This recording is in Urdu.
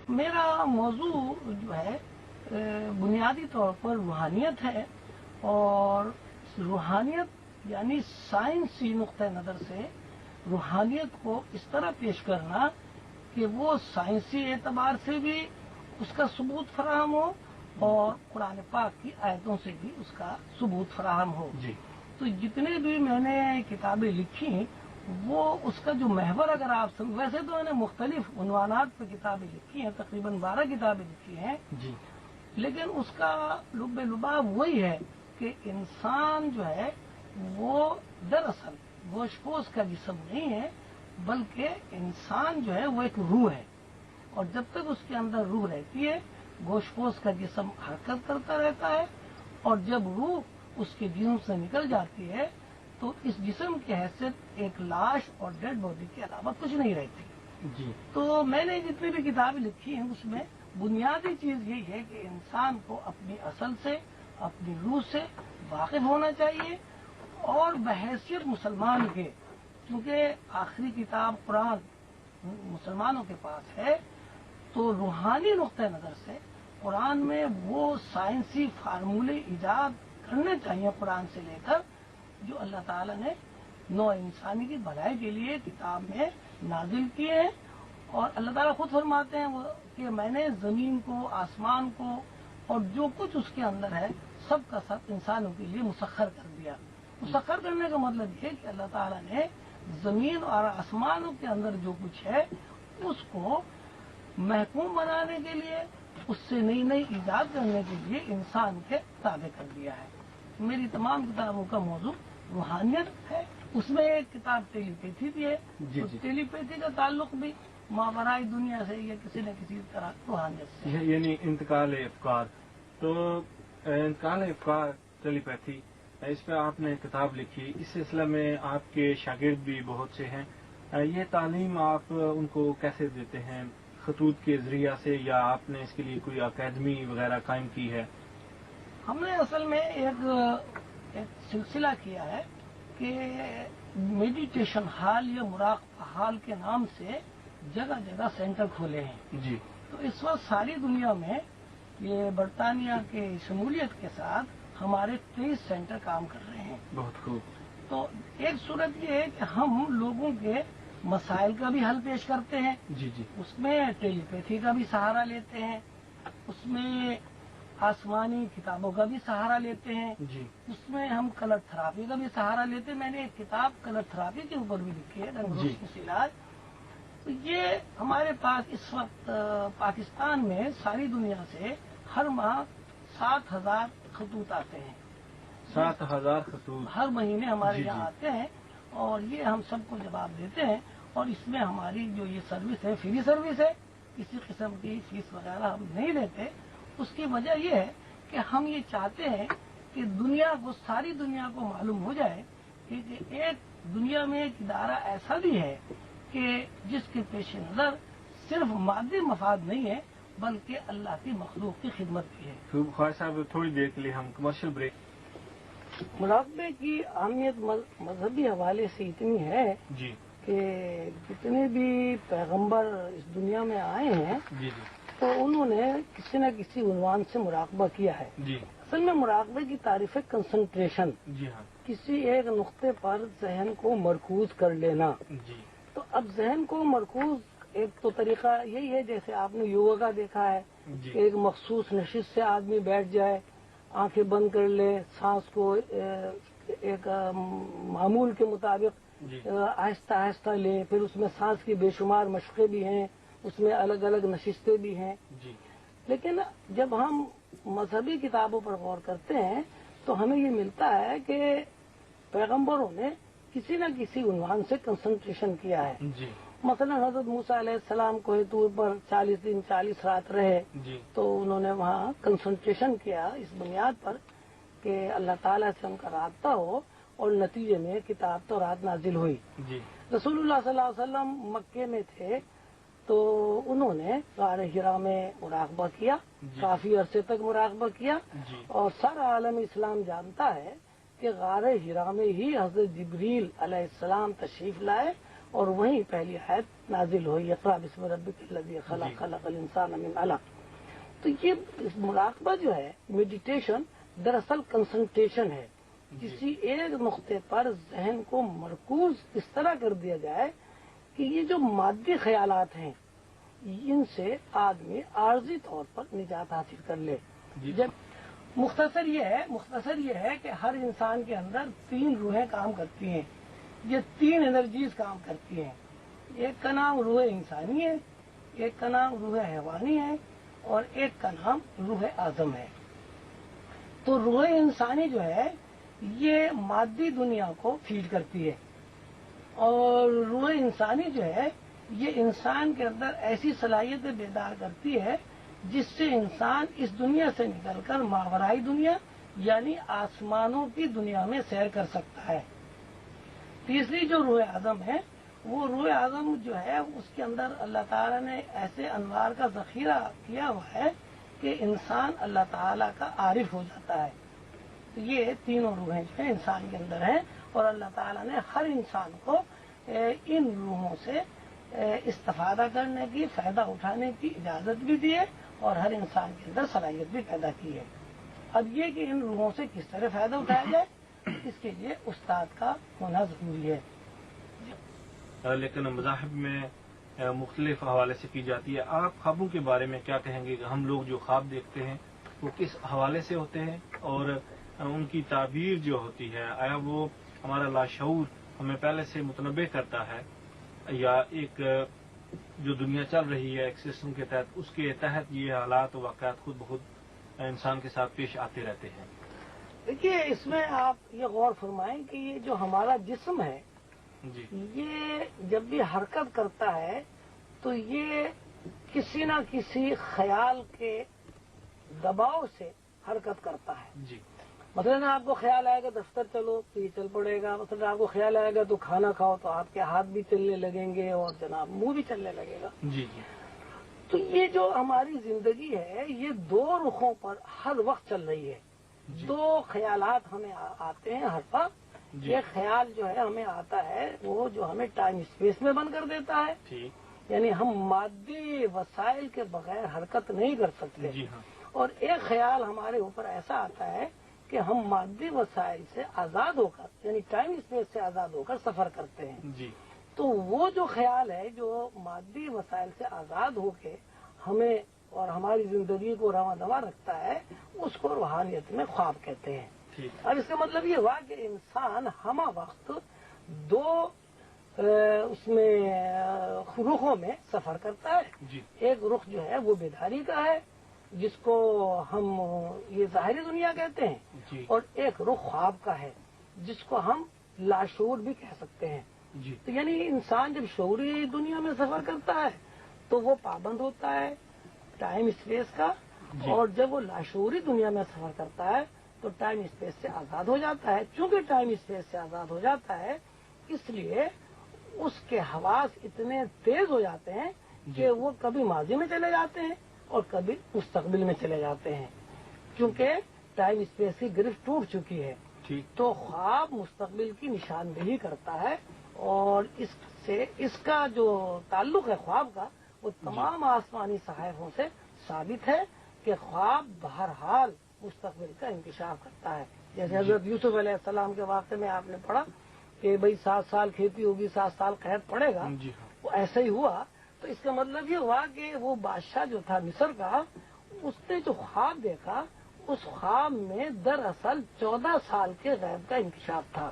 میرا موضوع جو ہے بنیادی طور پر روحانیت ہے، اور روحانیت یعنی سائنسی نقطۂ نظر سے روحانیت کو اس طرح پیش کرنا کہ وہ سائنسی اعتبار سے بھی اس کا ثبوت فراہم ہو اور قرآن پاک کی آیتوں سے بھی اس کا ثبوت فراہم ہو۔ جی تو جتنے بھی میں نے کتابیں لکھی وہ اس کا جو محور اگر آپ ویسے تو میں نے مختلف عنوانات پہ کتابیں لکھی ہیں، تقریباً 12 کتابیں لکھی ہیں، جی لیکن اس کا لب لباب وہی ہے کہ انسان جو ہے وہ دراصل گوشت پوش کا جسم نہیں ہے، بلکہ انسان جو ہے وہ ایک روح ہے، اور جب تک اس کے اندر روح رہتی ہے گوشت پوش کا جسم حرکت کرتا رہتا ہے، اور جب روح اس کے جسم سے نکل جاتی ہے تو اس جسم کی حیثیت ایک لاش اور ڈیڈ باڈی کے علاوہ کچھ نہیں رہتی۔ جی تو میں نے جتنی بھی کتابیں لکھی ہیں اس میں بنیادی چیز یہی ہے کہ انسان کو اپنی اصل سے، اپنی روح سے واقف ہونا چاہیے، اور بحیثیت مسلمان کے، کیونکہ آخری کتاب قرآن مسلمانوں کے پاس ہے، تو روحانی نقطۂ نظر سے قرآن میں وہ سائنسی فارمولے ایجاد کرنے چاہیے قرآن سے لے کر جو اللہ تعالیٰ نے نوع انسانی کی بھلائی کے لیے کتاب میں نازل کیے ہیں۔ اور اللہ تعالیٰ خود فرماتے ہیں کہ میں نے زمین کو، آسمان کو اور جو کچھ اس کے اندر ہے سب کا سب انسانوں کے لیے مسخر کر دیا۔ مسخر کرنے کا مطلب یہ کہ اللہ تعالیٰ نے زمین اور آسمانوں کے اندر جو کچھ ہے اس کو محکوم بنانے کے لیے، اس سے نئی نئی ایجاد کرنے کے لیے انسان کے تابع کر دیا ہے۔ میری تمام کتابوں کا موضوع روحانیت ہے، اس میں ایک کتاب ٹیلی پیتھی بھی ہے، ٹیلی پیتھی کا تعلق بھی ماورائی دنیا سے یا کسی نہ کسی طرح روحانیت سے، یعنی انتقال افکار۔ تو انتقال افکار ٹیلی پیتھی، اس پہ آپ نے کتاب لکھی، اس سلسلے میں آپ کے شاگرد بھی بہت سے ہیں، یہ تعلیم آپ ان کو کیسے دیتے ہیں؟ خطوط کے ذریعہ سے یا آپ نے اس کے لیے کوئی اکیڈمی وغیرہ قائم کی ہے؟ ہم نے اصل میں ایک سلسلہ کیا ہے کہ میڈیٹیشن ہال یا مراقبہ ہال کے نام سے جگہ جگہ سینٹر کھولے ہیں۔ جی تو اس وقت ساری دنیا میں یہ برطانیہ کے شمولیت کے ساتھ ہمارے 23 سینٹر کام کر رہے ہیں۔ بہت خوب۔ تو ایک صورت یہ ہے کہ ہم لوگوں کے مسائل کا بھی حل پیش کرتے ہیں، جی جی اس میں ٹیلی پیتھی کا بھی سہارا لیتے ہیں، اس میں آسمانی کتابوں کا بھی سہارا لیتے ہیں، جی اس میں ہم کلر تھراپی کا بھی سہارا لیتے ہیں۔ میں نے ایک کتاب کلر تھراپی کے اوپر بھی لکھی ہے، رنگ روشنی سے علاج۔ تو یہ ہمارے پاس اس وقت پاکستان میں ساری دنیا سے ہر ماہ 7,000 خطوط آتے ہیں، 7,000 خطوط ہر مہینے ہمارے جی یہاں آتے ہیں، اور یہ ہم سب کو جواب دیتے ہیں، اور اس میں ہماری جو یہ سروس ہے فری سروس ہے، کسی قسم کی فیس وغیرہ ہم نہیں لیتے۔ اس کی وجہ یہ ہے کہ ہم یہ چاہتے ہیں کہ دنیا کو، ساری دنیا کو معلوم ہو جائے کہ ایک دنیا میں ایک ادارہ ایسا بھی ہے کہ جس کے پیش نظر صرف مادی مفاد نہیں ہے بلکہ اللہ کی مخلوق کی خدمت بھی ہے۔ خوب خواجہ صاحب، تھوڑی دیر کے لیے ہم کمرشل بریک۔ مراقبے کی اہمیت مذہبی حوالے سے اتنی ہے جی کہ جتنے بھی پیغمبر اس دنیا میں آئے ہیں جی جی تو انہوں نے کسی نہ کسی عنوان سے مراقبہ کیا ہے۔ جی اصل میں مراقبے کی تعریف ہے کنسنٹریشن، جی ہاں کسی ایک نقطے پر ذہن کو مرکوز کر لینا۔ جی تو اب ذہن کو مرکوز ایک تو طریقہ یہی ہے جیسے آپ نے یوگا کا دیکھا ہے جی کہ ایک مخصوص نشست سے آدمی بیٹھ جائے، آنکھیں بند کر لے، سانس کو ایک معمول کے مطابق جی آہستہ آہستہ لے، پھر اس میں سانس کی بے شمار مشقیں بھی ہیں، اس میں الگ الگ نشستیں بھی ہیں۔ جی لیکن جب ہم مذہبی کتابوں پر غور کرتے ہیں تو ہمیں یہ ملتا ہے کہ پیغمبروں نے کسی نہ کسی عنوان سے کنسنٹریشن کیا ہے۔ جی مثلا حضرت موسیٰ علیہ السلام کوہ طور پر 40 دن 40 رات رہے، جی تو انہوں نے وہاں کنسنٹریشن کیا اس بنیاد پر کہ اللہ تعالیٰ سے ان کا رابطہ ہو، اور نتیجے میں کتاب تورات نازل ہوئی۔ جی رسول اللہ صلی اللہ علیہ وسلم مکے میں تھے تو انہوں نے غار حرا میں مراقبہ کیا، جی کافی عرصے تک مراقبہ کیا، جی اور سارا عالم اسلام جانتا ہے کہ غار حرا میں ہی حضرت جبریل علیہ السلام تشریف لائے اور وہیں پہلی آیت نازل ہوئی، اقرا بسم ربک الذی خلق خلق الانسان من علق۔ تو یہ مراقبہ جو ہے، میڈیٹیشن، دراصل کنسنٹریشن ہے، کسی ایک نقطے پر ذہن کو مرکوز اس طرح کر دیا جائے کہ یہ جو مادی خیالات ہیں ان سے آدمی عارضی طور پر نجات حاصل کر لے۔ جب مختصر یہ ہے کہ ہر انسان کے اندر 3 روحیں کام کرتی ہیں، یہ 3 انرجیز کام کرتی ہیں۔ ایک کا نام روح انسانی ہے، ایک کا نام روح حیوانی ہے، اور ایک کا نام روح اعظم ہے۔ تو روح انسانی جو ہے یہ مادی دنیا کو فیڈ کرتی ہے، اور روح انسانی جو ہے یہ انسان کے اندر ایسی صلاحیتیں بیدار کرتی ہے جس سے انسان اس دنیا سے نکل کر ماورائی دنیا یعنی آسمانوں کی دنیا میں سیر کر سکتا ہے۔ تیسری جو روح اعظم ہے، وہ روح اعظم جو ہے اس کے اندر اللہ تعالیٰ نے ایسے انوار کا ذخیرہ کیا ہوا ہے کہ انسان اللہ تعالیٰ کا عارف ہو جاتا ہے۔ تو یہ تینوں روحیں جو ہیں انسان کے اندر ہیں، اور اللہ تعالیٰ نے ہر انسان کو ان روحوں سے استفادہ کرنے کی، فائدہ اٹھانے کی اجازت بھی دی ہے، اور ہر انسان کے اندر صلاحیت بھی پیدا کی ہے۔ اب یہ کہ ان روحوں سے کس طرح فائدہ اٹھایا جائے، اس کے لیے استاد کا ہونا ضروری ہے۔ لیکن مذاہب میں مختلف حوالے سے کی جاتی ہے۔ آپ خوابوں کے بارے میں کیا کہیں گے کہ ہم لوگ جو خواب دیکھتے ہیں وہ کس حوالے سے ہوتے ہیں، اور ان کی تعبیر جو ہوتی ہے آیا وہ ہمارا لاشعور ہمیں پہلے سے متنبع کرتا ہے، یا ایک جو دنیا چل رہی ہے ایک سسٹم کے تحت، اس کے تحت یہ حالات و واقعات خود بخود انسان کے ساتھ پیش آتے رہتے ہیں؟ دیکھیے، اس میں آپ یہ غور فرمائیں کہ یہ جو ہمارا جسم ہے جی، یہ جب بھی حرکت کرتا ہے تو یہ کسی نہ کسی خیال کے دباؤ سے حرکت کرتا ہے۔ جی، مثلاً آپ کو خیال آئے گا دفتر چلو تو یہ چل پڑے گا، مثلاً آپ کو خیال آئے گا تو کھانا کھاؤ تو آپ کے ہاتھ بھی چلنے لگیں گے اور جناب منہ بھی چلنے لگے گا۔ جی، جی، تو یہ جو ہماری زندگی ہے یہ 2 رخوں پر ہر وقت چل رہی ہے۔ جی، 2 خیالات ہمیں آتے ہیں ہر وقت۔ جی، ایک خیال جو ہے ہمیں آتا ہے وہ جو ہمیں ٹائم اسپیس میں بند کر دیتا ہے، ٹھیک، یعنی ہم مادی وسائل کے بغیر حرکت نہیں کر سکتے۔ جی ہاں، اور ایک خیال ہمارے اوپر ایسا آتا ہے کہ ہم مادی وسائل سے آزاد ہو کر یعنی ٹائم اسپیس سے آزاد ہو کر سفر کرتے ہیں۔ جی، تو وہ جو خیال ہے جو مادی وسائل سے آزاد ہو کے ہمیں اور ہماری زندگی کو رواں دواں رکھتا ہے، اس کو روحانیت میں خواب کہتے ہیں۔ ٹھیک، اب اس کا مطلب یہ ہوا کہ انسان ہمہ وقت 2 اس میں رخوں میں سفر کرتا ہے۔ جی، ایک رخ جو ہے وہ بیداری کا ہے جس کو ہم یہ ظاہری دنیا کہتے ہیں، جی، اور ایک رخ خواب کا ہے جس کو ہم لاشعور بھی کہہ سکتے ہیں۔ جی، تو یعنی انسان جب شعوری دنیا میں سفر کرتا ہے تو وہ پابند ہوتا ہے ٹائم اسپیس کا، جی، اور جب وہ لاشعوری دنیا میں سفر کرتا ہے تو ٹائم اسپیس سے آزاد ہو جاتا ہے۔ چونکہ ٹائم اسپیس سے آزاد ہو جاتا ہے اس لیے اس کے حواس اتنے تیز ہو جاتے ہیں کہ وہ کبھی ماضی میں چلے جاتے ہیں اور کبھی مستقبل میں چلے جاتے ہیں، کیونکہ ٹائم اسپیس کی گرفت ٹوٹ چکی ہے۔ ٹھیک، تو خواب مستقبل کی نشاندہی کرتا ہے، اور اس کا جو تعلق ہے خواب کا وہ تمام آسمانی صحائفوں سے ثابت ہے کہ خواب بہرحال مستقبل کا انکشاف کرتا ہے۔ جیسے حضرت یوسف علیہ السلام کے واقعے میں آپ نے پڑھا کہ بھئی 7 سال کھیتی ہوگی، 7 سال قحط پڑے گا، جی ہاں، وہ ایسا ہی ہوا۔ تو اس کا مطلب یہ ہوا کہ وہ بادشاہ جو تھا مصر کا، اس نے جو خواب دیکھا اس خواب میں دراصل 14 سال کے غیب کا انکشاف تھا۔